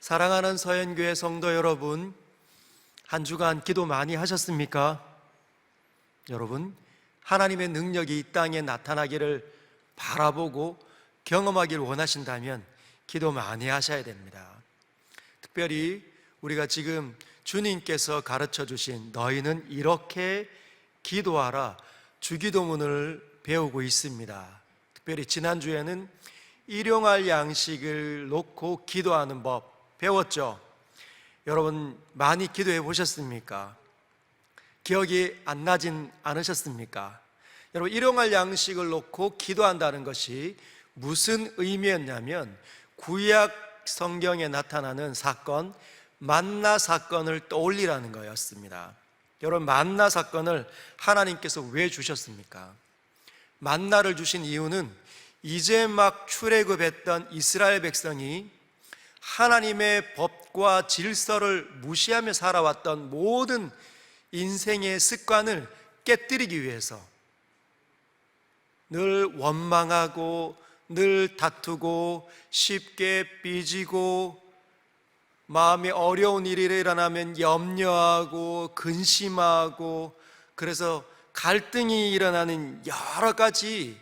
사랑하는 서현교회 성도 여러분, 한 주간 기도 많이 하셨습니까? 여러분, 하나님의 능력이 이 땅에 나타나기를 바라보고 경험하기를 원하신다면 기도 많이 하셔야 됩니다. 특별히 우리가 지금 주님께서 가르쳐 주신 너희는 이렇게 기도하라 주기도문을 배우고 있습니다. 특별히 지난주에는 일용할 양식을 놓고 기도하는 법 배웠죠? 여러분 많이 기도해 보셨습니까? 기억이 안 나진 않으셨습니까? 여러분 일용할 양식을 놓고 기도한다는 것이 무슨 의미였냐면 구약 성경에 나타나는 사건 만나 사건을 떠올리라는 거였습니다. 여러분 만나 사건을 하나님께서 왜 주셨습니까? 만나를 주신 이유는 이제 막 출애굽했던 이스라엘 백성이 하나님의 법과 질서를 무시하며 살아왔던 모든 인생의 습관을 깨뜨리기 위해서 늘 원망하고 늘 다투고 쉽게 삐지고 마음이 어려운 일이 일어나면 염려하고 근심하고 그래서 갈등이 일어나는 여러 가지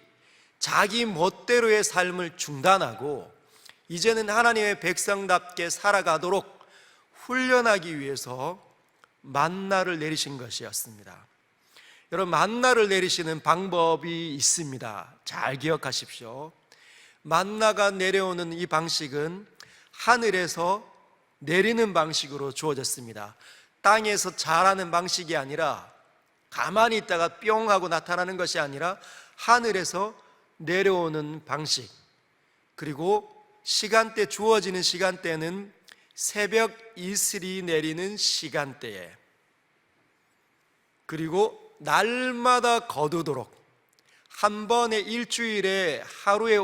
자기 멋대로의 삶을 중단하고 이제는 하나님의 백성답게 살아가도록 훈련하기 위해서 만나를 내리신 것이었습니다. 여러분 만나를 내리시는 방법이 있습니다. 잘 기억하십시오. 만나가 내려오는 이 방식은 하늘에서 내리는 방식으로 주어졌습니다. 땅에서 자라는 방식이 아니라 가만히 있다가 뿅 하고 나타나는 것이 아니라 하늘에서 내려오는 방식, 그리고 시간대, 주어지는 시간대는 새벽 이슬이 내리는 시간대에, 그리고 날마다 거두도록 한 번에 일주일에 하루에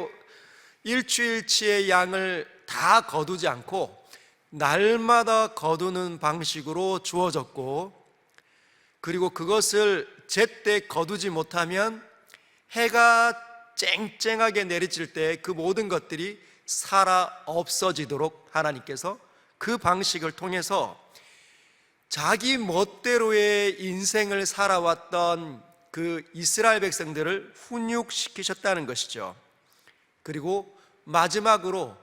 일주일치의 양을 다 거두지 않고 날마다 거두는 방식으로 주어졌고, 그리고 그것을 제때 거두지 못하면 해가 쨍쨍하게 내리칠 때 그 모든 것들이 살아 없어지도록 하나님께서 그 방식을 통해서 자기 멋대로의 인생을 살아왔던 그 이스라엘 백성들을 훈육시키셨다는 것이죠. 그리고 마지막으로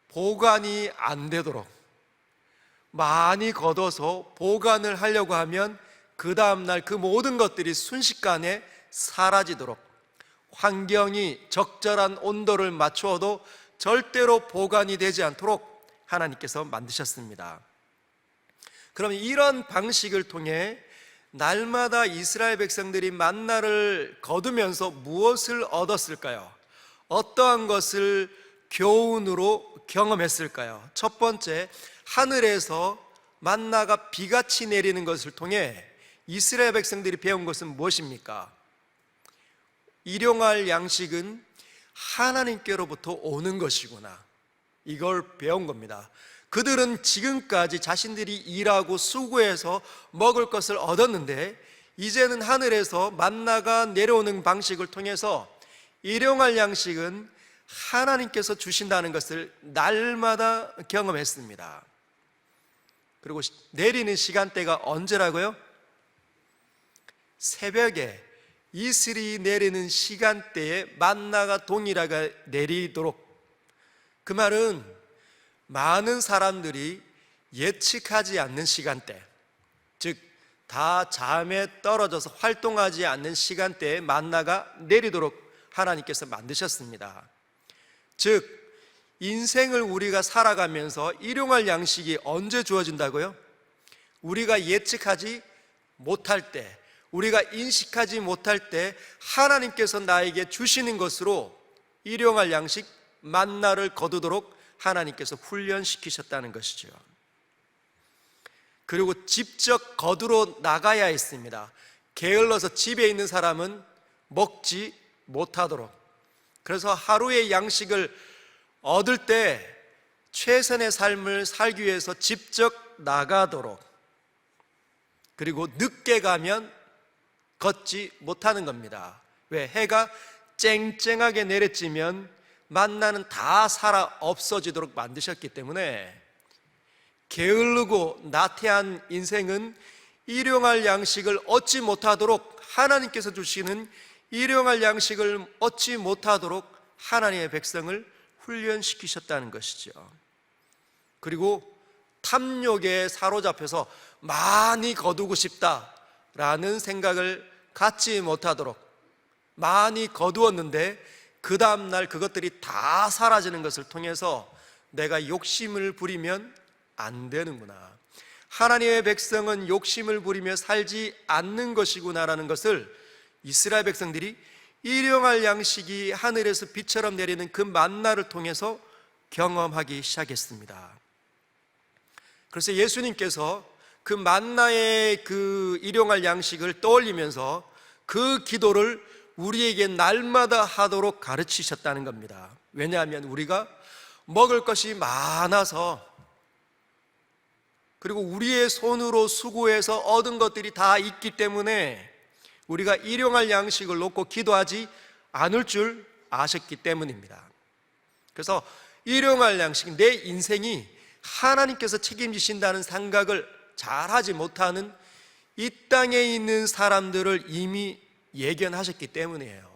보관이 안 되도록 많이 걷어서 보관을 하려고 하면 그 다음날 그 모든 것들이 순식간에 사라지도록 환경이 적절한 온도를 맞추어도 절대로 보관이 되지 않도록 하나님께서 만드셨습니다. 그러면 이런 방식을 통해 날마다 이스라엘 백성들이 만나를 거두면서 무엇을 얻었을까요? 어떠한 것을 교훈으로 경험했을까요? 첫 번째, 하늘에서 만나가 비같이 내리는 것을 통해 이스라엘 백성들이 배운 것은 무엇입니까? 일용할 양식은 하나님께로부터 오는 것이구나, 이걸 배운 겁니다. 그들은 지금까지 자신들이 일하고 수고해서 먹을 것을 얻었는데 이제는 하늘에서 만나가 내려오는 방식을 통해서 일용할 양식은 하나님께서 주신다는 것을 날마다 경험했습니다. 그리고 내리는 시간대가 언제라고요? 새벽에 이슬이 내리는 시간대에 만나가 동일하게 내리도록. 그 말은 많은 사람들이 예측하지 않는 시간대, 즉 다 잠에 떨어져서 활동하지 않는 시간대에 만나가 내리도록 하나님께서 만드셨습니다. 즉 인생을 우리가 살아가면서 일용할 양식이 언제 주어진다고요? 우리가 예측하지 못할 때, 우리가 인식하지 못할 때 하나님께서 나에게 주시는 것으로 일용할 양식 만나를 거두도록 하나님께서 훈련시키셨다는 것이죠. 그리고 직접 거두러 나가야 했습니다. 게을러서 집에 있는 사람은 먹지 못하도록. 그래서 하루의 양식을 얻을 때 최선의 삶을 살기 위해서 직접 나가도록. 그리고 늦게 가면 걷지 못하는 겁니다. 왜? 해가 쨍쨍하게 내려지면 만나는 다 살아 없어지도록 만드셨기 때문에 게으르고 나태한 인생은 일용할 양식을 얻지 못하도록, 하나님께서 주시는 일용할 양식을 얻지 못하도록 하나님의 백성을 훈련시키셨다는 것이죠. 그리고 탐욕에 사로잡혀서 많이 거두고 싶다라는 생각을 갖지 못하도록, 많이 거두었는데 그 다음날 그것들이 다 사라지는 것을 통해서 내가 욕심을 부리면 안 되는구나, 하나님의 백성은 욕심을 부리며 살지 않는 것이구나라는 것을 이스라엘 백성들이 일용할 양식이 하늘에서 비처럼 내리는 그 만나를 통해서 경험하기 시작했습니다. 그래서 예수님께서 그 만나의 그 일용할 양식을 떠올리면서 그 기도를 우리에게 날마다 하도록 가르치셨다는 겁니다. 왜냐하면 우리가 먹을 것이 많아서, 그리고 우리의 손으로 수고해서 얻은 것들이 다 있기 때문에 우리가 일용할 양식을 놓고 기도하지 않을 줄 아셨기 때문입니다. 그래서 일용할 양식, 내 인생이 하나님께서 책임지신다는 생각을 잘하지 못하는 이 땅에 있는 사람들을 이미 예견하셨기 때문이에요.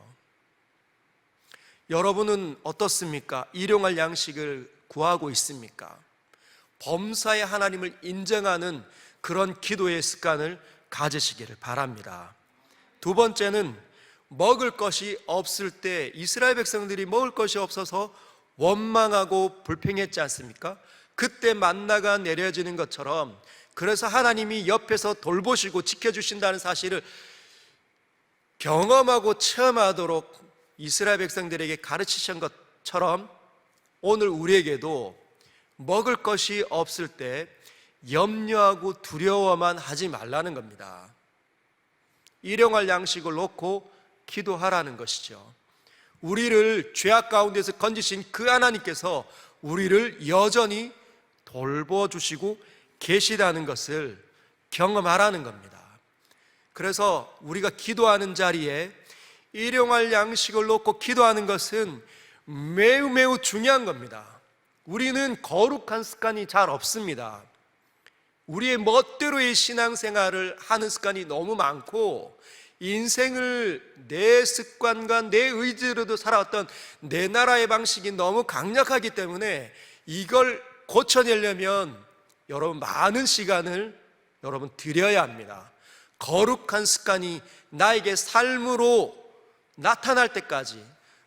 여러분은 어떻습니까? 일용할 양식을 구하고 있습니까? 범사의 하나님을 인정하는 그런 기도의 습관을 가지시기를 바랍니다. 두 번째는 먹을 것이 없을 때, 이스라엘 백성들이 먹을 것이 없어서 원망하고 불평했지 않습니까? 그때 만나가 내려지는 것처럼, 그래서 하나님이 옆에서 돌보시고 지켜주신다는 사실을 경험하고 체험하도록 이스라엘 백성들에게 가르치신 것처럼 오늘 우리에게도 먹을 것이 없을 때 염려하고 두려워만 하지 말라는 겁니다. 일용할 양식을 놓고 기도하라는 것이죠. 우리를 죄악 가운데서 건지신 그 하나님께서 우리를 여전히 돌보주시고 계시다는 것을 경험하라는 겁니다. 그래서 우리가 기도하는 자리에 일용할 양식을 놓고 기도하는 것은 매우 매우 중요한 겁니다. 우리는 거룩한 습관이 잘 없습니다. 우리의 멋대로의 신앙생활을 하는 습관이 너무 많고, 인생을 내 습관과 내 의지로도 살아왔던 내 나라의 방식이 너무 강력하기 때문에 이걸 고쳐내려면 여러분 많은 시간을 여러분 들여야 합니다. 거룩한 습관이 나에게 삶으로 나타날 때까지,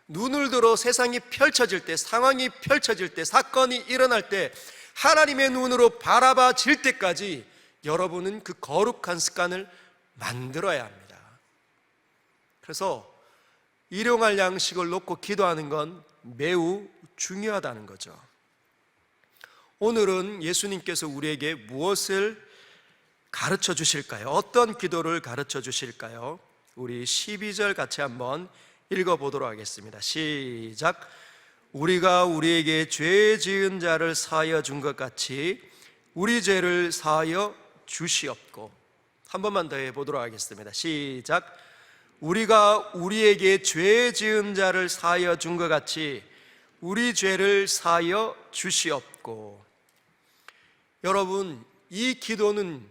눈을 들어 세상이 펼쳐질 때, 상황이 펼쳐질 때, 사건이 일어날 때 하나님의 눈으로 바라봐질 때까지 여러분은 그 거룩한 습관을 만들어야 합니다. 그래서 일용할 양식을 놓고 기도하는 건 매우 중요하다는 거죠. 오늘은 예수님께서 우리에게 무엇을 가르쳐 주실까요? 어떤 기도를 가르쳐 주실까요? 우리 12절 같이 한번 읽어보도록 하겠습니다. 시작. 우리가 우리에게 죄 지은 자를 사하여 준 것 같이 우리 죄를 사하여 주시옵고. 한 번만 더 해보도록 하겠습니다. 시작. 우리가 우리에게 죄 지은 자를 사하여 준 것 같이 우리 죄를 사하여 주시옵고. 여러분, 이 기도는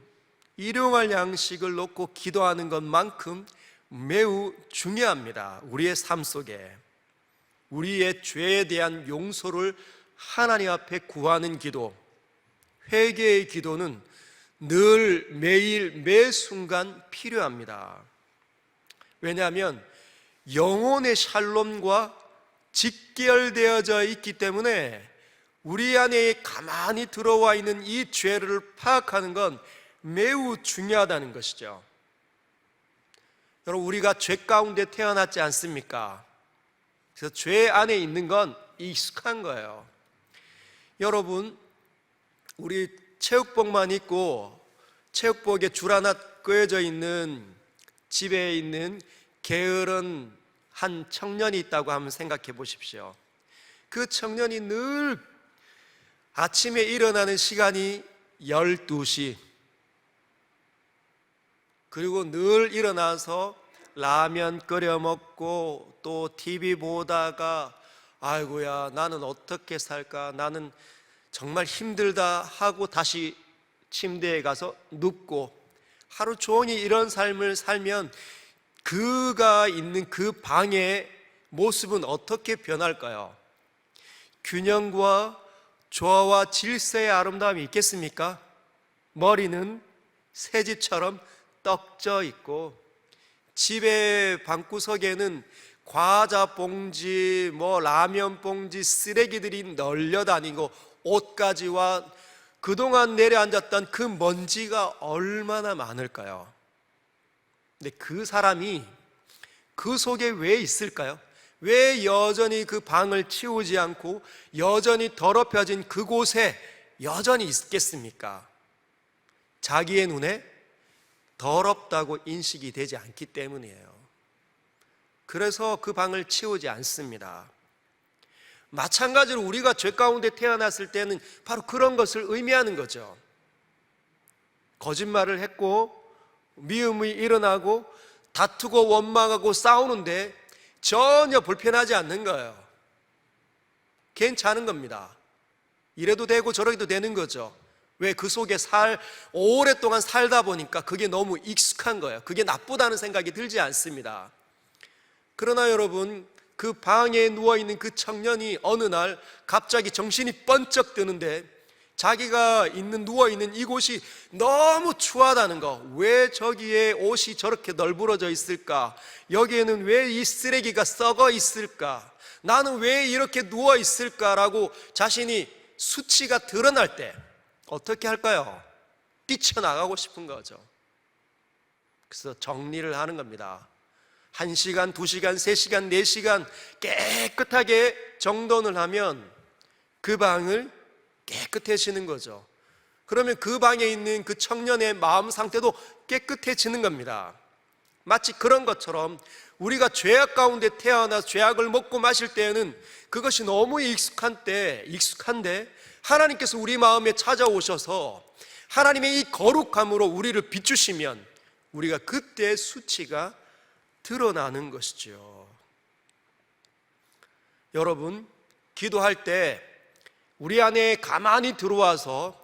일용할 양식을 놓고 기도하는 것만큼 매우 중요합니다. 우리의 삶 속에 우리의 죄에 대한 용서를 하나님 앞에 구하는 기도, 회개의 기도는 늘 매일 매 순간 필요합니다. 왜냐하면 영혼의 샬롬과 직결되어져 있기 때문에 우리 안에 가만히 들어와 있는 이 죄를 파악하는 건 매우 중요하다는 것이죠. 여러분, 우리가 죄 가운데 태어났지 않습니까? 그래서 죄 안에 있는 건 익숙한 거예요. 여러분, 우리 체육복만 입고 체육복에 줄 하나 꿰어져 있는 집에 있는 게으른 한 청년이 있다고 한번 생각해 보십시오. 그 청년이 늘 아침에 일어나는 시간이 12시, 그리고 늘 일어나서 라면 끓여 먹고 또 TV 보다가 아이고야 나는 어떻게 살까, 나는 정말 힘들다 하고 다시 침대에 가서 눕고 하루 종일 이런 삶을 살면 그가 있는 그 방의 모습은 어떻게 변할까요? 균형과 조화와 질서의 아름다움이 있겠습니까? 머리는 새집처럼 떡져 있고 집의 방구석에는 과자 봉지, 라면 봉지, 쓰레기들이 널려 다니고 옷가지와 그동안 내려앉았던 그 먼지가 얼마나 많을까요? 근데 그 사람이 그 속에 왜 있을까요? 왜 여전히 그 방을 치우지 않고 여전히 더럽혀진 그곳에 여전히 있겠습니까? 자기의 눈에 더럽다고 인식이 되지 않기 때문이에요. 그래서 그 방을 치우지 않습니다. 마찬가지로 우리가 죄 가운데 태어났을 때는 바로 그런 것을 의미하는 거죠. 거짓말을 했고 미움이 일어나고 다투고 원망하고 싸우는데 전혀 불편하지 않는 거예요. 괜찮은 겁니다. 이래도 되고 저래도 되는 거죠. 왜? 그 속에 오랫동안 살다 보니까 그게 너무 익숙한 거예요. 그게 나쁘다는 생각이 들지 않습니다. 그러나 여러분, 그 방에 누워있는 그 청년이 어느 날 갑자기 정신이 번쩍 드는데 자기가 누워있는 이곳이 너무 추하다는 거, 왜 저기에 옷이 저렇게 널브러져 있을까? 여기에는 왜 이 쓰레기가 썩어 있을까? 나는 왜 이렇게 누워 있을까라고 자신이 수치가 드러날 때 어떻게 할까요? 뛰쳐나가고 싶은 거죠. 그래서 정리를 하는 겁니다. 1시간, 2시간, 3시간, 4시간 깨끗하게 정돈을 하면 그 방을 깨끗해지는 거죠. 그러면 그 방에 있는 그 청년의 마음 상태도 깨끗해지는 겁니다. 마치 그런 것처럼 우리가 죄악 가운데 태어나서 죄악을 먹고 마실 때에는 그것이 너무 익숙한데 하나님께서 우리 마음에 찾아오셔서 하나님의 이 거룩함으로 우리를 비추시면 우리가 그때 수치가 드러나는 것이죠. 여러분, 기도할 때 우리 안에 가만히 들어와서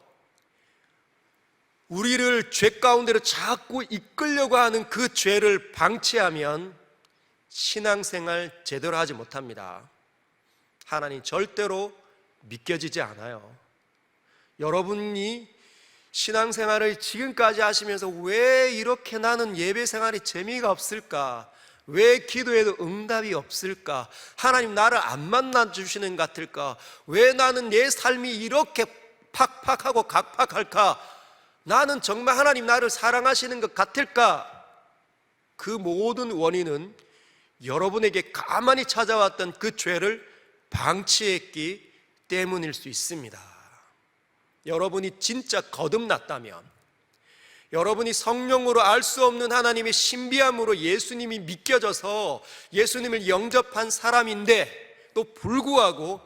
우리를 죄 가운데로 자꾸 이끌려고 하는 그 죄를 방치하면 신앙생활 제대로 하지 못합니다. 하나님 절대로 믿겨지지 않아요. 여러분이 신앙생활을 지금까지 하시면서 왜 이렇게 나는 예배생활이 재미가 없을까? 왜 기도해도 응답이 없을까? 하나님 나를 안 만나주시는 것 같을까? 왜 나는 내 삶이 이렇게 팍팍하고 각박할까? 나는 정말 하나님 나를 사랑하시는 것 같을까? 그 모든 원인은 여러분에게 가만히 찾아왔던 그 죄를 방치했기 때문일 수 있습니다. 여러분이 진짜 거듭났다면, 여러분이 성령으로 알 수 없는 하나님의 신비함으로 예수님이 믿겨져서 예수님을 영접한 사람인데 또 불구하고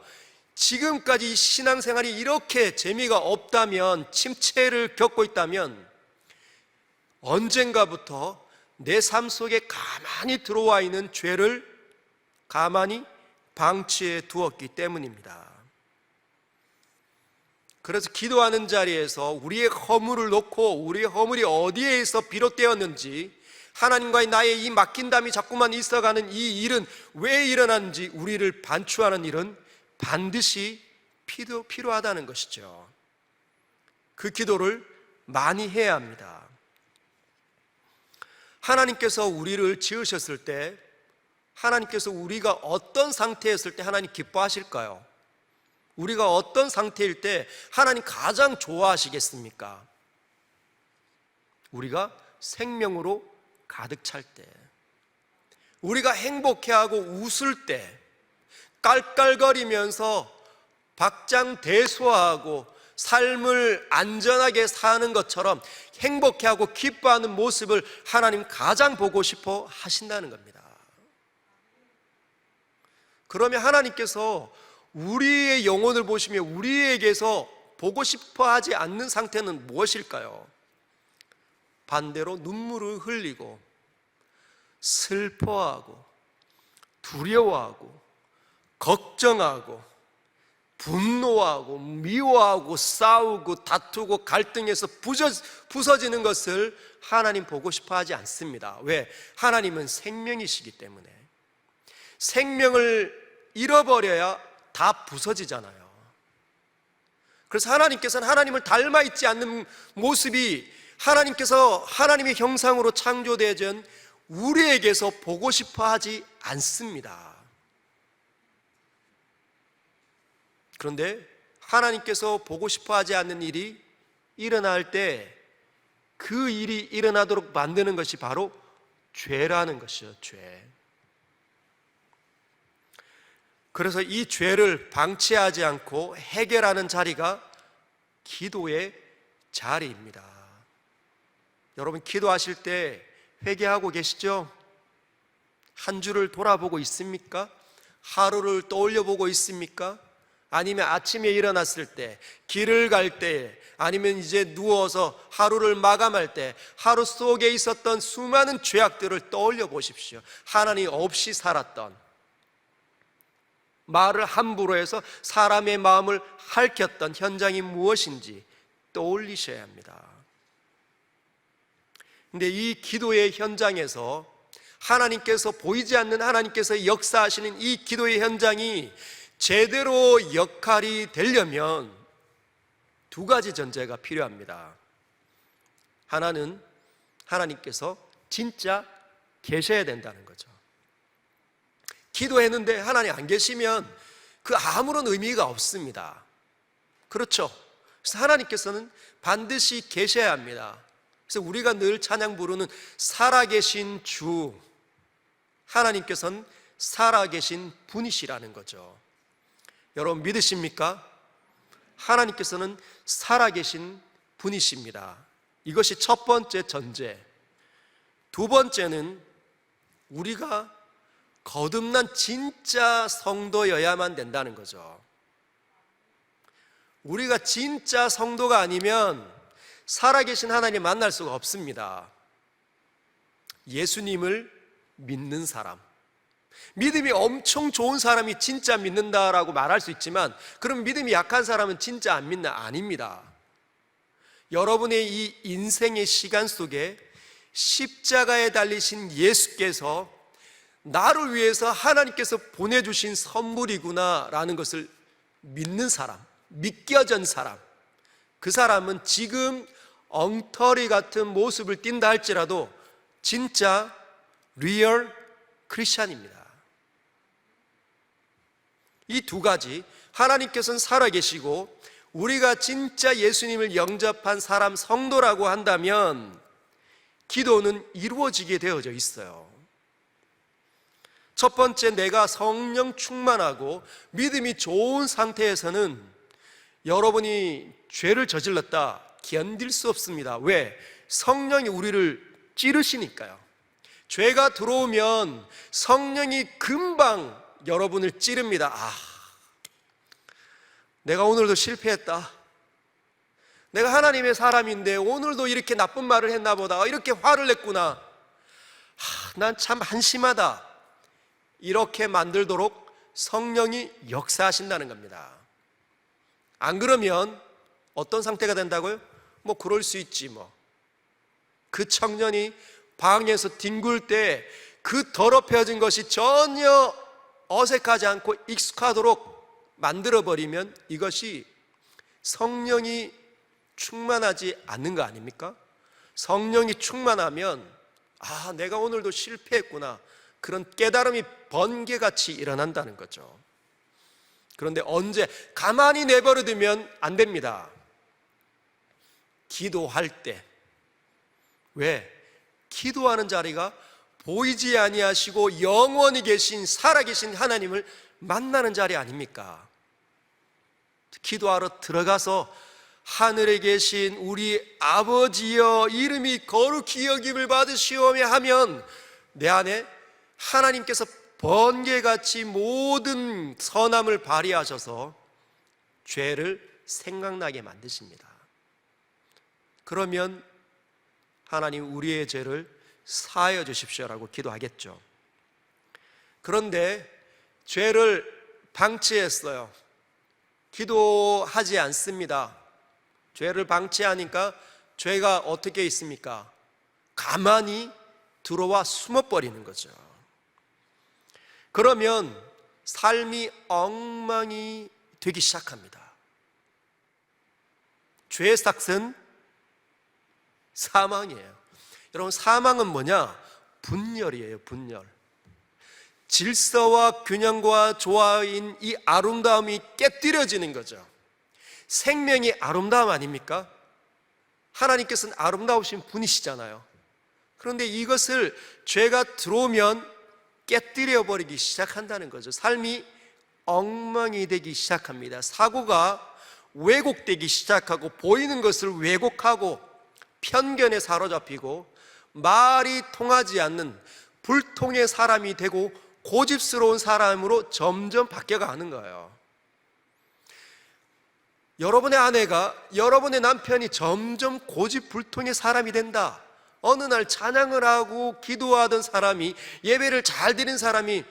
지금까지 신앙생활이 이렇게 재미가 없다면, 침체를 겪고 있다면 언젠가부터 내 삶 속에 가만히 들어와 있는 죄를 가만히 방치해 두었기 때문입니다. 그래서 기도하는 자리에서 우리의 허물을 놓고 우리의 허물이 어디에서 비롯되었는지, 하나님과의 나의 이 맡긴담이 자꾸만 있어가는 이 일은 왜 일어났는지 우리를 반추하는 일은 반드시 필요하다는 것이죠. 그 기도를 많이 해야 합니다. 하나님께서 우리를 지으셨을 때, 하나님께서 우리가 어떤 상태였을 때 하나님 기뻐하실까요? 우리가 어떤 상태일 때 하나님 가장 좋아하시겠습니까? 우리가 생명으로 가득 찰 때, 우리가 행복해하고 웃을 때, 깔깔거리면서 박장대소하고 삶을 안전하게 사는 것처럼 행복해하고 기뻐하는 모습을 하나님 가장 보고 싶어 하신다는 겁니다. 그러면 하나님께서 우리의 영혼을 보시며 우리에게서 보고 싶어 하지 않는 상태는 무엇일까요? 반대로 눈물을 흘리고 슬퍼하고 두려워하고 걱정하고 분노하고 미워하고 싸우고 다투고 갈등해서 부서지는 것을 하나님 보고 싶어 하지 않습니다. 왜? 하나님은 생명이시기 때문에. 생명을 잃어버려야 다 부서지잖아요. 그래서 하나님께서는 하나님을 닮아 있지 않는 모습이 하나님께서 하나님의 형상으로 창조되어진 우리에게서 보고 싶어 하지 않습니다. 그런데 하나님께서 보고 싶어 하지 않는 일이 일어날 때 그 일이 일어나도록 만드는 것이 바로 죄라는 것이죠. 죄. 그래서 이 죄를 방치하지 않고 해결하는 자리가 기도의 자리입니다. 여러분, 기도하실 때 회개하고 계시죠? 한 주를 돌아보고 있습니까? 하루를 떠올려 보고 있습니까? 아니면 아침에 일어났을 때, 길을 갈 때, 아니면 이제 누워서 하루를 마감할 때 하루 속에 있었던 수많은 죄악들을 떠올려 보십시오. 하나님 없이 살았던, 말을 함부로 해서 사람의 마음을 핥혔던 현장이 무엇인지 떠올리셔야 합니다. 근데 이 기도의 현장에서 하나님께서 보이지 않는 하나님께서 역사하시는 이 기도의 현장이 제대로 역할이 되려면 두 가지 전제가 필요합니다. 하나는 하나님께서 진짜 계셔야 된다는 거죠. 기도했는데 하나님 안 계시면 그 아무런 의미가 없습니다. 그렇죠? 그래서 하나님께서는 반드시 계셔야 합니다. 그래서 우리가 늘 찬양 부르는 살아계신 주, 하나님께서는 살아계신 분이시라는 거죠. 여러분 믿으십니까? 하나님께서는 살아계신 분이십니다. 이것이 첫 번째 전제. 두 번째는 우리가 거듭난 진짜 성도여야만 된다는 거죠. 우리가 진짜 성도가 아니면 살아계신 하나님 만날 수가 없습니다. 예수님을 믿는 사람, 믿음이 엄청 좋은 사람이 진짜 믿는다라고 말할 수 있지만, 그럼 믿음이 약한 사람은 진짜 안 믿나? 아닙니다. 여러분의 이 인생의 시간 속에 십자가에 달리신 예수께서 나를 위해서 하나님께서 보내주신 선물이구나 라는 것을 믿는 사람, 믿겨진 사람, 그 사람은 지금 엉터리 같은 모습을 띈다 할지라도 진짜 리얼 크리스찬입니다. 이 두 가지, 하나님께서는 살아계시고 우리가 진짜 예수님을 영접한 사람, 성도라고 한다면 기도는 이루어지게 되어져 있어요. 첫 번째, 내가 성령 충만하고 믿음이 좋은 상태에서는 여러분이 죄를 저질렀다 견딜 수 없습니다. 왜? 성령이 우리를 찌르시니까요. 죄가 들어오면 성령이 금방 여러분을 찌릅니다. 내가 오늘도 실패했다. 내가 하나님의 사람인데 오늘도 이렇게 나쁜 말을 했나 보다. 이렇게 화를 냈구나. 난 참 한심하다. 이렇게 만들도록 성령이 역사하신다는 겁니다. 안 그러면 어떤 상태가 된다고요? 그럴 수 있지 뭐. 그 청년이 방에서 뒹굴 때 그 더럽혀진 것이 전혀 어색하지 않고 익숙하도록 만들어버리면 이것이 성령이 충만하지 않는 거 아닙니까? 성령이 충만하면 내가 오늘도 실패했구나, 그런 깨달음이 번개같이 일어난다는 거죠. 그런데 언제 가만히 내버려두면 안 됩니다. 기도할 때. 왜? 기도하는 자리가 보이지 아니하시고 영원히 계신 살아계신 하나님을 만나는 자리 아닙니까? 기도하러 들어가서 하늘에 계신 우리 아버지여 이름이 거룩히 여김을 받으시오며 하면 내 안에 하나님께서 번개같이 모든 선함을 발휘하셔서 죄를 생각나게 만드십니다. 그러면 하나님 우리의 죄를 사하여 주십시오라고 기도하겠죠. 그런데 죄를 방치했어요. 기도하지 않습니다. 죄를 방치하니까 죄가 어떻게 있습니까? 가만히 들어와 숨어버리는 거죠. 그러면 삶이 엉망이 되기 시작합니다. 죄의 삭은 사망이에요. 여러분, 사망은 뭐냐? 분열이에요. 분열. 질서와 균형과 조화인 이 아름다움이 깨뜨려지는 거죠. 생명이 아름다움 아닙니까? 하나님께서는 아름다우신 분이시잖아요. 그런데 이것을 죄가 들어오면 깨뜨려 버리기 시작한다는 거죠. 삶이 엉망이 되기 시작합니다. 사고가 왜곡되기 시작하고, 보이는 것을 왜곡하고, 편견에 사로잡히고, 말이 통하지 않는 불통의 사람이 되고 고집스러운 사람으로 점점 바뀌어가는 거예요. 여러분의 아내가, 여러분의 남편이 점점 고집불통의 사람이 된다. 어느 날 찬양을 하고 기도하던 사람이, 예배를 잘 드린 사람이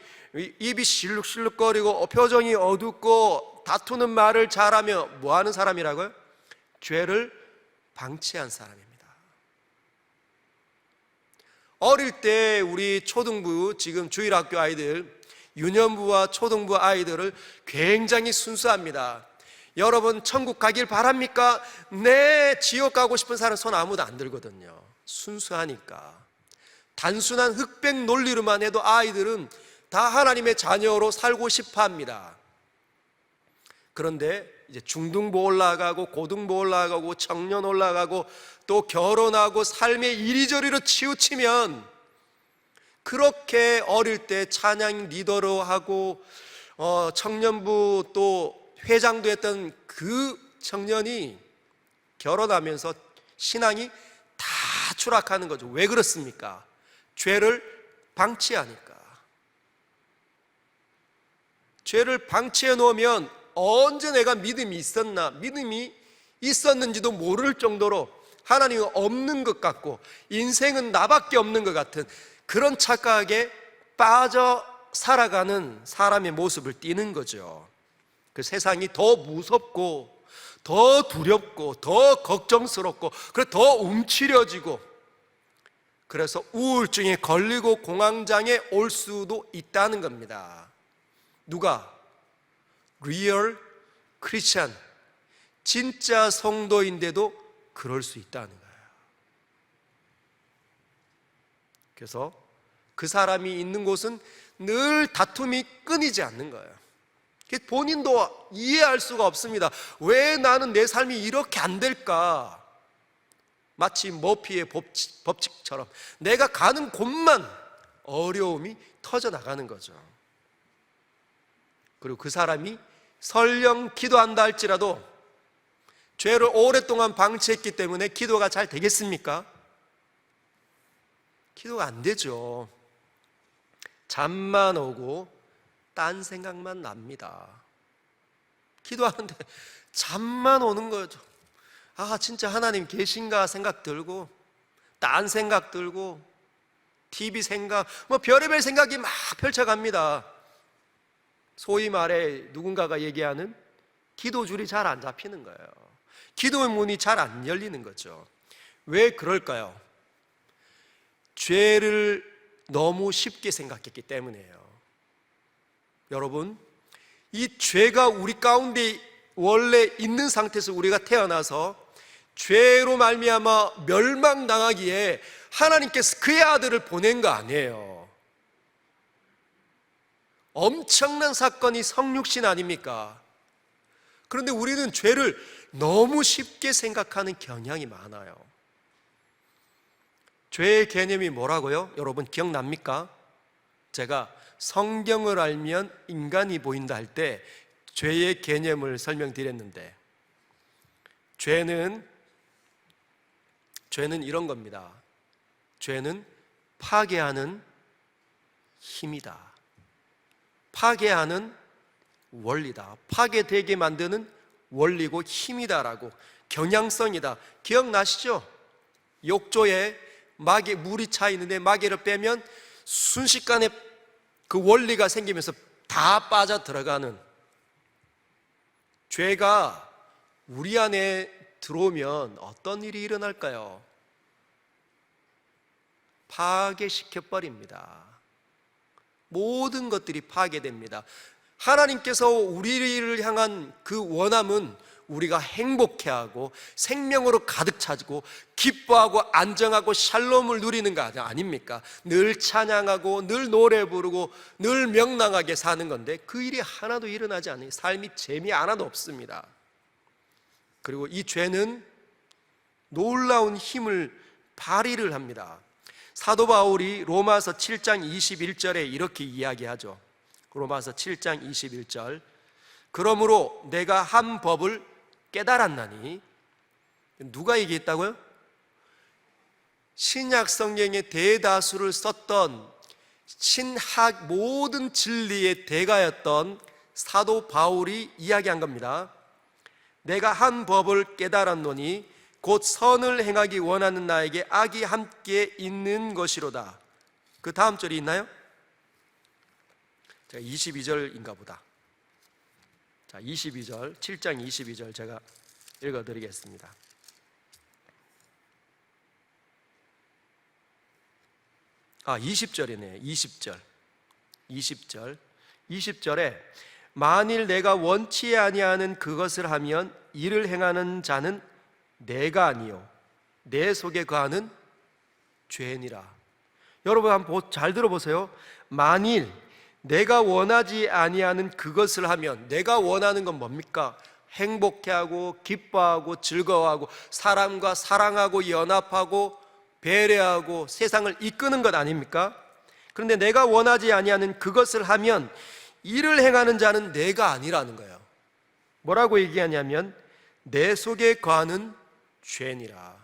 입이 실룩실룩거리고 표정이 어둡고 다투는 말을 잘하며 뭐 하는 사람이라고요? 죄를 방치한 사람입니다. 어릴 때 우리 초등부, 지금 주일학교 아이들, 유년부와 초등부 아이들을 굉장히 순수합니다. 여러분 천국 가길 바랍니까? 네. 지옥 가고 싶은 사람 손 아무도 안 들거든요. 순수하니까. 단순한 흑백 논리로만 해도 아이들은 다 하나님의 자녀로 살고 싶어 합니다. 그런데 이제 중등부 올라가고 고등부 올라가고 청년 올라가고 또 결혼하고 삶의 이리저리로 치우치면, 그렇게 어릴 때 찬양 리더로 하고 청년부 또 회장도 했던 그 청년이 결혼하면서 신앙이 다 추락하는 거죠. 왜 그렇습니까? 죄를 방치하니까. 죄를 방치해 놓으면 언제 내가 믿음이 있었나, 믿음이 있었는지도 모를 정도로 하나님이 없는 것 같고 인생은 나밖에 없는 것 같은 그런 착각에 빠져 살아가는 사람의 모습을 띠는 거죠. 그 세상이 더 무섭고 더 두렵고 더 걱정스럽고 그래 더 움츠려지고, 그래서 우울증에 걸리고 공황장애 올 수도 있다는 겁니다. 누가? 리얼 크리스찬, 진짜 성도인데도 그럴 수 있다는 거예요. 그래서 그 사람이 있는 곳은 늘 다툼이 끊이지 않는 거예요. 본인도 이해할 수가 없습니다. 왜 나는 내 삶이 이렇게 안 될까? 마치 머피의 법칙처럼 내가 가는 곳만 어려움이 터져나가는 거죠. 그리고 그 사람이 설령 기도한다 할지라도 죄를 오랫동안 방치했기 때문에 기도가 잘 되겠습니까? 기도가 안 되죠. 잠만 오고 딴 생각만 납니다. 기도하는데 잠만 오는 거죠. 아, 진짜 하나님 계신가 생각 들고, 딴 생각 들고, TV 생각, 뭐 별의별 생각이 막 펼쳐갑니다. 소위 말해 누군가가 얘기하는 기도줄이 잘 안 잡히는 거예요. 기도의 문이 잘 안 열리는 거죠. 왜 그럴까요? 죄를 너무 쉽게 생각했기 때문이에요. 여러분, 이 죄가 우리 가운데 원래 있는 상태에서 우리가 태어나서 죄로 말미암아 멸망당하기에 하나님께서 그의 아들을 보낸 거 아니에요. 엄청난 사건이 성육신 아닙니까? 그런데 우리는 죄를 너무 쉽게 생각하는 경향이 많아요. 죄의 개념이 뭐라고요? 여러분 기억납니까? 제가 성경을 알면 인간이 보인다 할 때 죄의 개념을 설명드렸는데, 죄는 이런 겁니다. 죄는 파괴하는 힘이다. 파괴하는 원리다. 파괴되게 만드는 원리고 힘이다라고, 경향성이다. 기억나시죠? 욕조에 마개, 물이 차 있는데 마개를 빼면 순식간에 그 원리가 생기면서 다 빠져 들어가는, 죄가 우리 안에 들어오면 어떤 일이 일어날까요? 파괴시켜버립니다. 모든 것들이 파괴됩니다. 하나님께서 우리를 향한 그 원함은 우리가 행복해하고 생명으로 가득 차고 기뻐하고 안정하고 샬롬을 누리는 거 아닙니까? 늘 찬양하고 늘 노래 부르고 늘 명랑하게 사는 건데 그 일이 하나도 일어나지 않으니 삶이 재미 하나도 없습니다. 그리고 이 죄는 놀라운 힘을 발휘를 합니다. 사도 바울이 로마서 7장 21절에 이렇게 이야기하죠. 로마서 7장 21절, 그러므로 내가 한 법을 깨달았나니, 누가 얘기했다고요? 신약 성경의 대다수를 썼던 신학 모든 진리의 대가였던 사도 바울이 이야기한 겁니다. 내가 한 법을 깨달았노니 곧 선을 행하기 원하는 나에게 악이 함께 있는 것이로다. 그 다음 절이 있나요? 제가 22절인가 보다. 자, 22절, 7장 22절 제가 읽어드리겠습니다. 아, 20절이네요. 20절에 만일 내가 원치 아니하는 그것을 하면 이를 행하는 자는 내가 아니요 내 속에 거하는 죄니라. 여러분 한번 잘 들어보세요. 만일 내가 원하지 아니하는 그것을 하면, 내가 원하는 건 뭡니까? 행복해하고 기뻐하고 즐거워하고 사람과 사랑하고 연합하고 배려하고 세상을 이끄는 것 아닙니까? 그런데 내가 원하지 아니하는 그것을 하면 이를 행하는 자는 내가 아니라는 거예요. 뭐라고 얘기하냐면 내 속에 거하는 죄니라.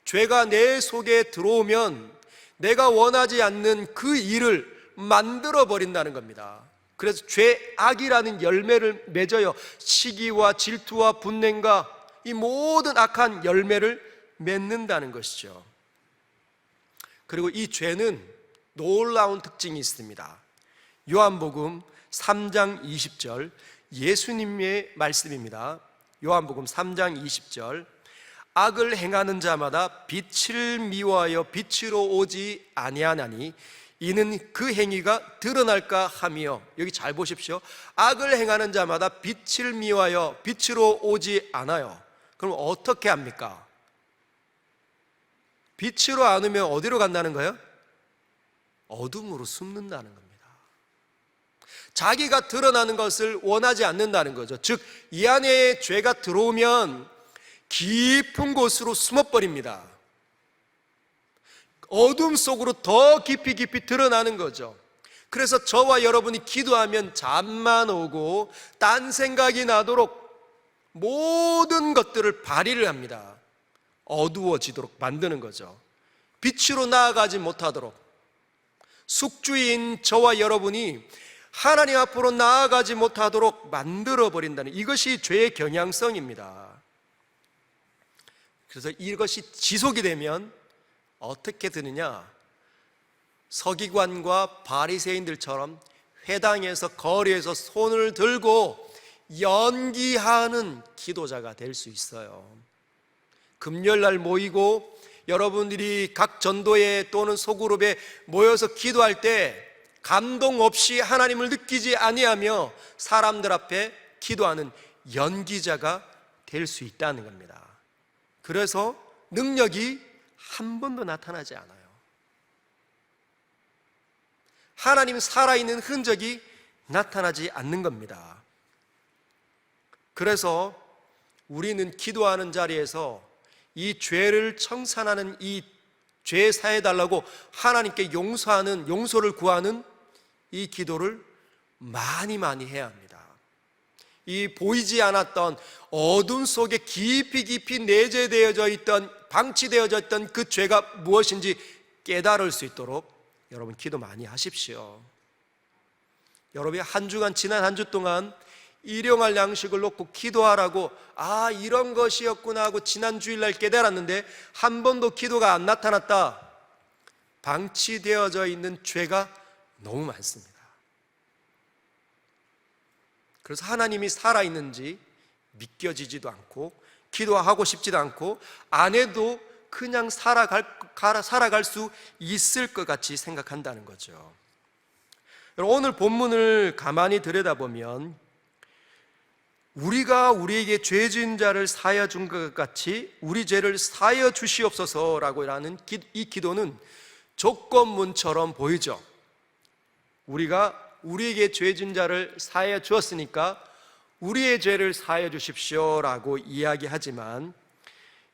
죄가 내 속에 들어오면 내가 원하지 않는 그 일을 만들어 버린다는 겁니다. 그래서 죄악이라는 열매를 맺어요. 시기와 질투와 분냄과 이 모든 악한 열매를 맺는다는 것이죠. 그리고 이 죄는 놀라운 특징이 있습니다. 요한복음 3장 20절 예수님의 말씀입니다. 요한복음 3장 20절, 악을 행하는 자마다 빛을 미워하여 빛으로 오지 아니하나니 이는 그 행위가 드러날까 하며, 여기 잘 보십시오. 악을 행하는 자마다 빛을 미워하여 빛으로 오지 않아요. 그럼 어떻게 합니까? 빛으로 안 오면 어디로 간다는 거예요? 어둠으로 숨는다는 겁니다. 자기가 드러나는 것을 원하지 않는다는 거죠. 즉, 이 안에 죄가 들어오면 깊은 곳으로 숨어버립니다. 어둠 속으로 더 깊이 드러나는 거죠. 그래서 저와 여러분이 기도하면 잠만 오고 딴 생각이 나도록 모든 것들을 발휘를 합니다. 어두워지도록 만드는 거죠. 빛으로 나아가지 못하도록. 숙주인 저와 여러분이 하나님 앞으로 나아가지 못하도록 만들어버린다는, 이것이 죄의 경향성입니다. 그래서 이것이 지속이 되면 어떻게 되느냐? 서기관과 바리새인들처럼 회당에서 거리에서 손을 들고 연기하는 기도자가 될 수 있어요. 금요일날 모이고 여러분들이 각 전도회 또는 소그룹에 모여서 기도할 때 감동 없이 하나님을 느끼지 아니하며 사람들 앞에 기도하는 연기자가 될 수 있다는 겁니다. 그래서 능력이 한 번도 나타나지 않아요. 하나님 살아있는 흔적이 나타나지 않는 겁니다. 그래서 우리는 기도하는 자리에서 이 죄를 청산하는, 이 죄 사해달라고 하나님께 용서를 구하는 이 기도를 많이 해야 합니다. 이 보이지 않았던 어둠 속에 깊이 내재되어져 있던, 방치되어져 있던 그 죄가 무엇인지 깨달을 수 있도록 여러분 기도 많이 하십시오. 여러분이 지난 한 주 동안 일용할 양식을 놓고 기도하라고, 아, 이런 것이었구나 하고 지난 주일날 깨달았는데 한 번도 기도가 안 나타났다. 방치되어져 있는 죄가 너무 많습니다. 그래서 하나님이 살아있는지 믿겨지지도 않고 기도하고 싶지도 않고 안 해도 그냥 살아갈 수 있을 것 같이 생각한다는 거죠. 오늘 본문을 가만히 들여다보면 우리가 우리에게 죄 지은 자를 사하여 준 것 같이 우리 죄를 사하여 주시옵소서라고 하는 이 기도는 조건문처럼 보이죠. 우리가 우리에게 죄 지은 자를 사하여 주었으니까 우리의 죄를 사하여 주십시오라고 이야기하지만,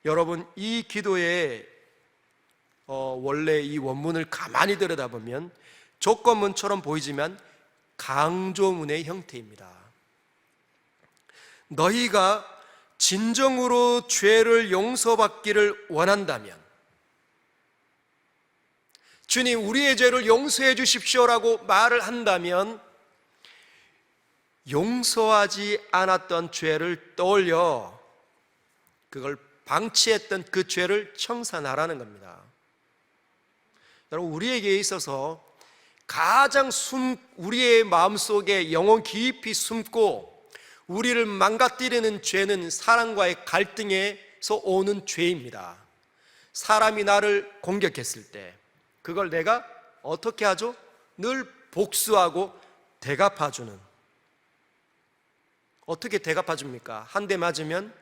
여러분 이 기도의 원래 이 원문을 가만히 들여다보면 조건문처럼 보이지만 강조문의 형태입니다. 너희가 진정으로 죄를 용서받기를 원한다면, 주님 우리의 죄를 용서해 주십시오라고 말을 한다면 용서하지 않았던 죄를 떠올려 그걸 방치했던 그 죄를 청산하라는 겁니다. 여러분 우리에게 있어서 가장 우리의 마음속에 영혼 깊이 숨고 우리를 망가뜨리는 죄는 사람과의 갈등에서 오는 죄입니다. 사람이 나를 공격했을 때 그걸 내가 어떻게 하죠? 늘 복수하고 대갚아주는. 어떻게 대갚아줍니까? 한 대 맞으면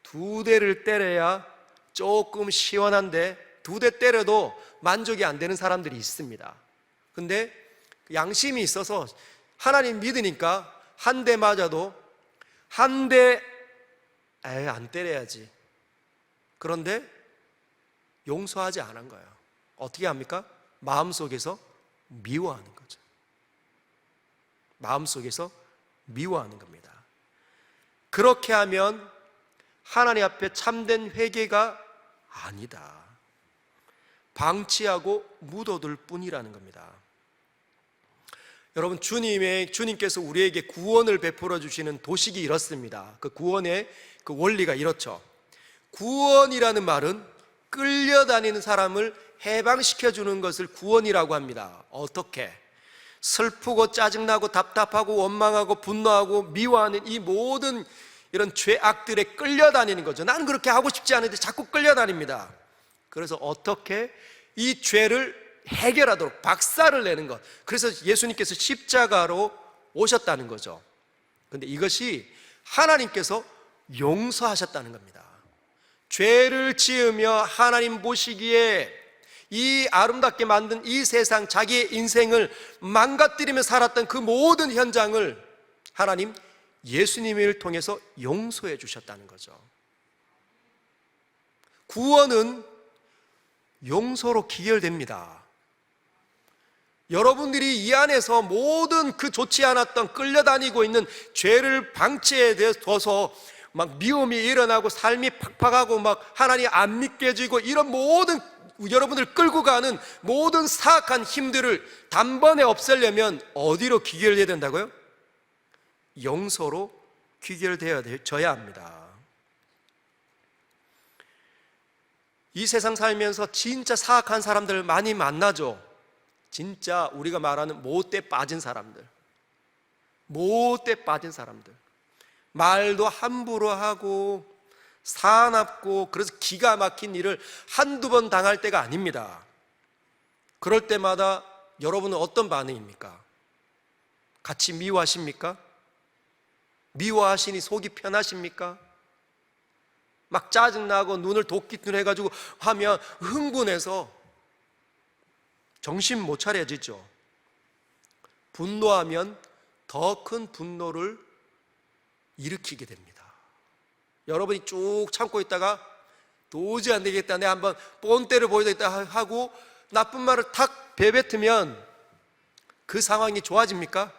두 대를 때려야 조금 시원한데 두 대 때려도 만족이 안 되는 사람들이 있습니다. 근데 양심이 있어서 하나님 믿으니까 한 대 맞아도 한 대 안 때려야지. 그런데 용서하지 않은 거예요. 어떻게 합니까? 마음속에서 미워하는 거죠. 마음속에서 미워하는 겁니다. 그렇게 하면 하나님 앞에 참된 회개가 아니다. 방치하고 묻어둘 뿐이라는 겁니다. 여러분 주님께서 우리에게 구원을 베풀어 주시는 도식이 이렇습니다. 그 구원의 그 원리가 이렇죠. 구원이라는 말은 끌려다니는 사람을 해방시켜 주는 것을 구원이라고 합니다. 어떻게? 슬프고 짜증나고 답답하고 원망하고 분노하고 미워하는 이 모든 이런 죄악들에 끌려다니는 거죠. 나는 그렇게 하고 싶지 않은데 자꾸 끌려다닙니다. 그래서 어떻게 이 죄를 해결하도록 박살을 내는 것. 그래서 예수님께서 십자가로 오셨다는 거죠. 그런데 이것이 하나님께서 용서하셨다는 겁니다. 죄를 지으며 하나님 보시기에 이 아름답게 만든 이 세상, 자기의 인생을 망가뜨리며 살았던 그 모든 현장을 하나님 예수님을 통해서 용서해 주셨다는 거죠. 구원은 용서로 기결됩니다. 여러분들이 이 안에서 모든 그 좋지 않았던 끌려다니고 있는 죄를 방치해 둬서 막 미움이 일어나고 삶이 팍팍하고 막 하나님 안 믿겨지고 이런 모든 여러분들 끌고 가는 모든 사악한 힘들을 단번에 없애려면 어디로 귀결해야 된다고요? 용서로 귀결되어져야 합니다. 이 세상 살면서 진짜 사악한 사람들 많이 만나죠. 진짜 우리가 말하는 못돼 빠진 사람들, 못돼 빠진 사람들, 말도 함부로 하고 사납고, 그래서 기가 막힌 일을 한두 번 당할 때가 아닙니다. 그럴 때마다 여러분은 어떤 반응입니까? 같이 미워하십니까? 미워하시니 속이 편하십니까? 막 짜증나고 눈을 도끼눈 해가지고 하면 흥분해서 정신 못 차려지죠. 분노하면 더 큰 분노를 일으키게 됩니다. 여러분이 쭉 참고 있다가 도저히 안 되겠다, 내가 한번 본때를 보여야겠다 하고 나쁜 말을 탁 배뱉으면 그 상황이 좋아집니까?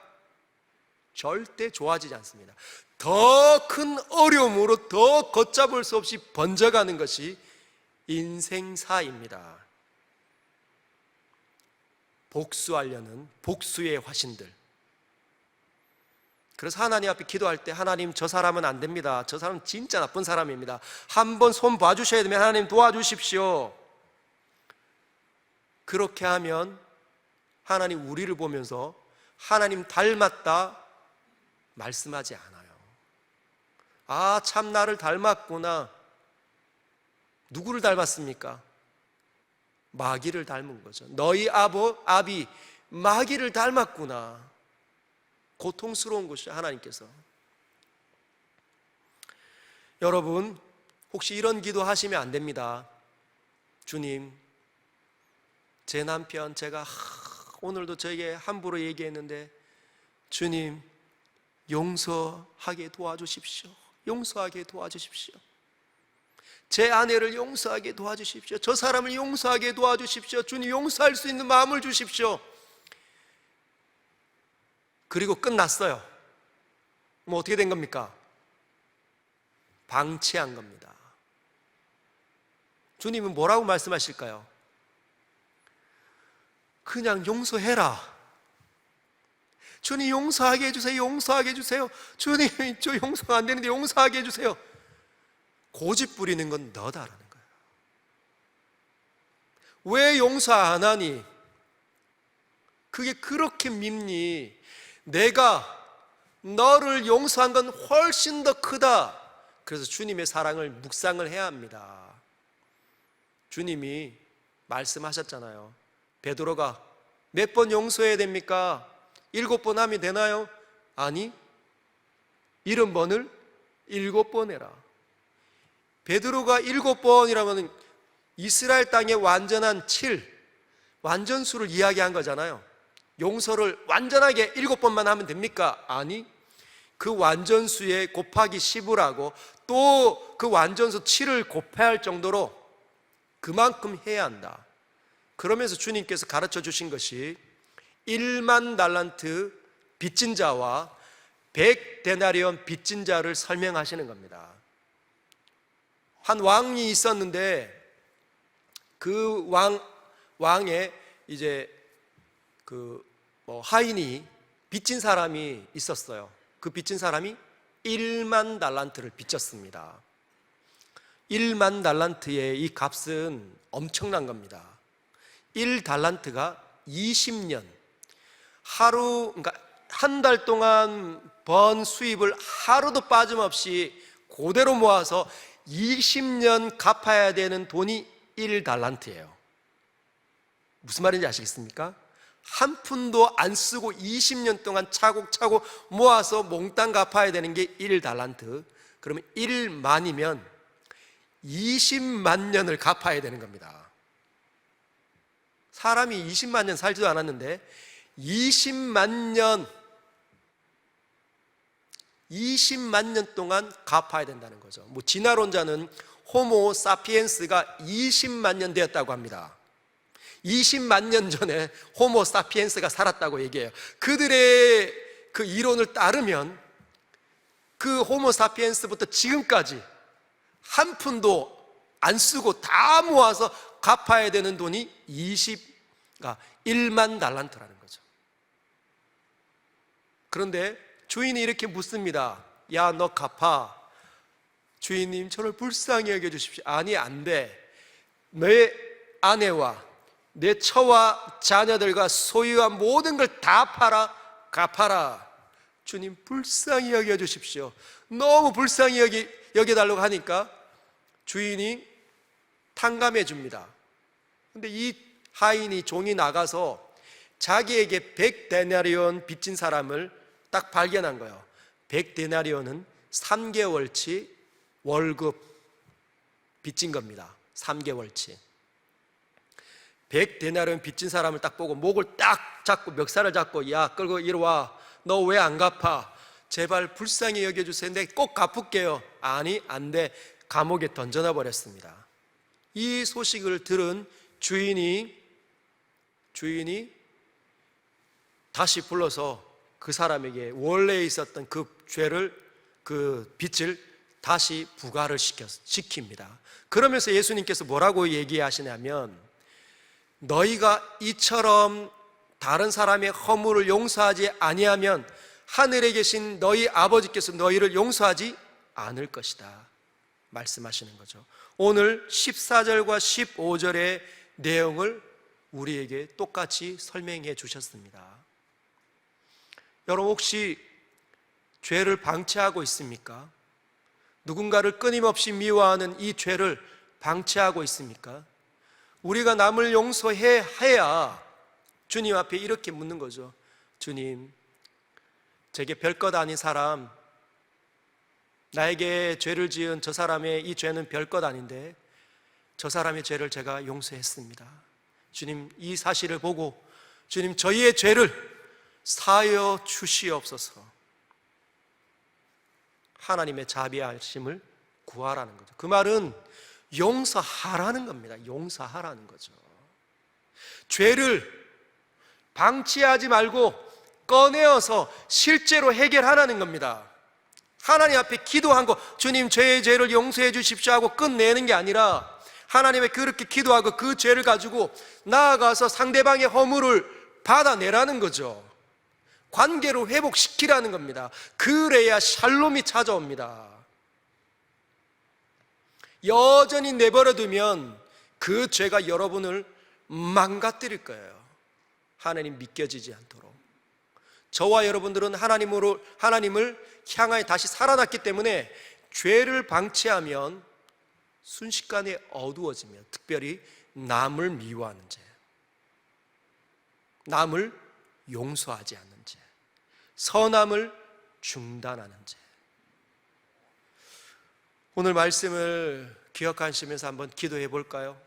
절대 좋아지지 않습니다. 더 큰 어려움으로 더 걷잡을 수 없이 번져가는 것이 인생사입니다. 복수하려는 복수의 화신들. 그래서 하나님 앞에 기도할 때, 하나님 저 사람은 안 됩니다. 저 사람은 진짜 나쁜 사람입니다. 한번 손 봐주셔야 되면 하나님 도와주십시오. 그렇게 하면 하나님 우리를 보면서 하나님 닮았다, 말씀하지 않아요. 아, 참 나를 닮았구나. 누구를 닮았습니까? 마귀를 닮은 거죠. 너희 아비 마귀를 닮았구나. 고통스러운 것이죠, 하나님께서. 여러분, 혹시 이런 기도 하시면 안 됩니다. 주님, 제 남편 제가 오늘도 저에게 함부로 얘기했는데 주님 용서하게 도와주십시오. 용서하게 도와주십시오. 제 아내를 용서하게 도와주십시오. 저 사람을 용서하게 도와주십시오. 주님, 용서할 수 있는 마음을 주십시오. 그리고 끝났어요. 뭐 어떻게 된 겁니까? 방치한 겁니다. 주님은 뭐라고 말씀하실까요? 그냥 용서해라. 주님, 용서하게 해주세요. 용서하게 해주세요. 주님, 저 용서가 안 되는데 용서하게 해주세요. 고집 부리는 건 너다라는 거예요. 왜 용서 안 하니? 그게 그렇게 밉니? 내가 너를 용서한 건 훨씬 더 크다. 그래서 주님의 사랑을 묵상을 해야 합니다. 주님이 말씀하셨잖아요. 베드로가 몇 번 용서해야 됩니까? 7번 하면 되나요? 아니, 70번을 7번 해라. 베드로가 7번이라면 이스라엘 땅의 완전한 완전수를 이야기한 거잖아요. 용서를 완전하게 7번만 하면 됩니까? 아니, 그 완전수에 곱하기 10을 하고 또 그 완전수 7을 곱해야 할 정도로 그만큼 해야 한다. 그러면서 주님께서 가르쳐 주신 것이 1만 달란트 빚진 자와 100데나리온 빚진 자를 설명하시는 겁니다. 한 왕이 있었는데 그 왕의 이제 하인이 빚진 사람이 있었어요. 그 빚진 사람이 1만 달란트를 빚졌습니다. 1만 달란트의 이 값은 엄청난 겁니다. 1달란트가 20년, 그러니까 한 달 동안 번 수입을 하루도 빠짐없이 그대로 모아서 20년 갚아야 되는 돈이 1달란트예요. 무슨 말인지 아시겠습니까? 한 푼도 안 쓰고 20년 동안 차곡차곡 모아서 몽땅 갚아야 되는 게 1달란트. 그러면 1만이면 20만 년을 갚아야 되는 겁니다. 사람이 20만 년 살지도 않았는데 20만 년 동안 갚아야 된다는 거죠. 진화론자는 호모 사피엔스가 20만 년 되었다고 합니다. 20만 년 전에 호모 사피엔스가 살았다고 얘기해요. 그들의 그 이론을 따르면 그 호모 사피엔스부터 지금까지 한 푼도 안 쓰고 다 모아서 갚아야 되는 돈이 1만 달란트라는 거죠. 그런데 주인이 이렇게 묻습니다. 야, 너 갚아. 주인님, 저를 불쌍히 여겨주십시오. 아니, 안 돼. 내 아내와 내 처와 자녀들과 소유한 모든 걸 다 팔아 갚아라. 주님, 불쌍히 여겨주십시오. 너무 불쌍히 여겨달라고 하니까 주인이 탕감해 줍니다. 근데 이 하인이 종이 나가서 자기에게 100데나리온 빚진 사람을 딱 발견한 거예요. 100데나리온은 3개월치 월급 빚진 겁니다. 3개월치. 100데나리온 빚진 사람을 딱 보고 목을 딱 잡고 멱살을 잡고, 야, 끌고 이리 와. 너 왜 안 갚아? 제발 불쌍히 여겨주세요. 내가 꼭 갚을게요. 아니, 안 돼. 감옥에 던져놔 버렸습니다. 이 소식을 들은 주인이 다시 불러서 그 사람에게 원래 있었던 그 빚을 다시 부과를 시킵니다. 그러면서 예수님께서 뭐라고 얘기하시냐면, 너희가 이처럼 다른 사람의 허물을 용서하지 아니하면 하늘에 계신 너희 아버지께서 너희를 용서하지 않을 것이다 말씀하시는 거죠. 오늘 14절과 15절의 내용을 우리에게 똑같이 설명해 주셨습니다. 여러분, 혹시 죄를 방치하고 있습니까? 누군가를 끊임없이 미워하는 이 죄를 방치하고 있습니까? 우리가 남을 용서해야 주님 앞에 이렇게 묻는 거죠. 주님, 제게 별것 아닌 사람, 나에게 죄를 지은 저 사람의 이 죄는 별것 아닌데 저 사람의 죄를 제가 용서했습니다. 주님, 이 사실을 보고 주님, 저희의 죄를 사하여 주시옵소서. 하나님의 자비하심을 구하라는 거죠. 그 말은 용서하라는 겁니다. 용서하라는 거죠. 죄를 방치하지 말고 꺼내어서 실제로 해결하라는 겁니다. 하나님 앞에 기도한 거, 주님 죄의 죄를 용서해 주십시오 하고 끝내는 게 아니라 하나님의 그렇게 기도하고 그 죄를 가지고 나아가서 상대방의 허물을 받아내라는 거죠. 관계로 회복시키라는 겁니다. 그래야 샬롬이 찾아옵니다. 여전히 내버려두면 그 죄가 여러분을 망가뜨릴 거예요. 하나님 믿겨지지 않도록. 저와 여러분들은 하나님을 향하여 다시 살아났기 때문에 죄를 방치하면 순식간에 어두워지며, 특별히 남을 미워하는 죄, 남을 용서하지 않는 죄, 선함을 중단하는 죄. 오늘 말씀을 기억하시면서 한번 기도해 볼까요?